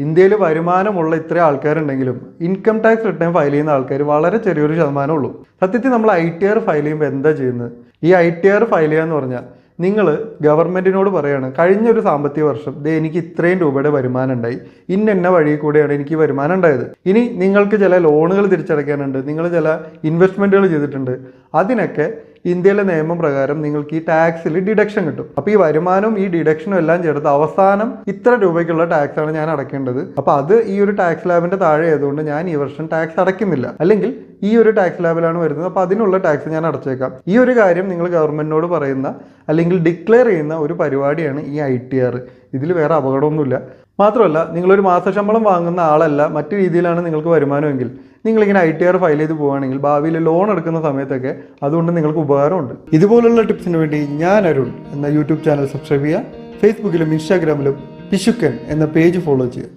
ഇന്ത്യയിൽ വരുമാനമുള്ള ഇത്രയും ആൾക്കാരുണ്ടെങ്കിലും ഇൻകം ടാക്സ് റിട്ടേൺ ഫയൽ ചെയ്യുന്ന ആൾക്കാർ വളരെ ചെറിയൊരു ശതമാനം ഉള്ളൂ. സത്യത്തിൽ നമ്മൾ ITR ഫയൽ ചെയ്യുമ്പോൾ എന്താ ചെയ്യുന്നത്? ഈ ITR ഫയൽ ചെയ്യുക എന്ന് പറഞ്ഞാൽ നിങ്ങൾ ഗവൺമെൻറ്റിനോട് പറയാണ് കഴിഞ്ഞൊരു സാമ്പത്തിക വർഷം എനിക്ക് ഇത്രയും രൂപയുടെ വരുമാനം ഉണ്ടായി, ഇന്ന വഴി കൂടെയാണ് എനിക്ക് വരുമാനം ഉണ്ടായത്. ഇനി നിങ്ങൾക്ക് ചില ലോണുകൾ തിരിച്ചടയ്ക്കാനുണ്ട്, നിങ്ങൾ ചില ഇൻവെസ്റ്റ്മെൻറ്റുകൾ ചെയ്തിട്ടുണ്ട്, അതിനൊക്കെ ഇന്ത്യയിലെ നിയമം പ്രകാരം നിങ്ങൾക്ക് ഈ ടാക്സിൽ ഡിഡക്ഷൻ കിട്ടും. അപ്പോൾ ഈ വരുമാനവും ഈ ഡിഡക്ഷനും എല്ലാം ചേർത്ത് അവസാനം ഇത്ര രൂപയ്ക്കുള്ള ടാക്സാണ് ഞാൻ അടയ്ക്കേണ്ടത്. അപ്പോൾ അത് ഈ ഒരു ടാക്സ് ലാബിൻ്റെ താഴെ ആയതുകൊണ്ട് ഞാൻ ഈ വർഷം ടാക്സ് അടയ്ക്കുന്നില്ല, അല്ലെങ്കിൽ ഈ ഒരു ടാക്സ് ലാബിലാണ് വരുന്നത്, അപ്പോൾ അതിനുള്ള ടാക്സ് ഞാൻ അടച്ചേക്കാം. ഈ ഒരു കാര്യം നിങ്ങൾ ഗവൺമെൻറ്റിനോട് പറയുന്ന അല്ലെങ്കിൽ ഡിക്ലെയർ ചെയ്യുന്ന ഒരു പരിപാടിയാണ് ഈ ITR. ഇതിൽ വേറെ അപകടമൊന്നുമില്ല. മാത്രമല്ല, നിങ്ങളൊരു മാസശമ്പളം വാങ്ങുന്ന ആളല്ല, മറ്റു രീതിയിലാണ് നിങ്ങൾക്ക് വരുമാനമെങ്കിൽ നിങ്ങളിങ്ങനെ ITR ഫയൽ ചെയ്ത് പോവുകയാണെങ്കിൽ ഭാവിയിൽ ലോൺ എടുക്കുന്ന സമയത്തൊക്കെ അതുകൊണ്ട് നിങ്ങൾക്ക് ഉപകാരമുണ്ട്. ഇതുപോലുള്ള ടിപ്സിന് വേണ്ടി ഞാൻ അരുൺ എന്ന യൂട്യൂബ് ചാനൽ സബ്സ്ക്രൈബ് ചെയ്യുക. ഫേസ്ബുക്കിലും ഇൻസ്റ്റാഗ്രാമിലും പിശുക്കൻ എന്ന പേജ് ഫോളോ ചെയ്യുക.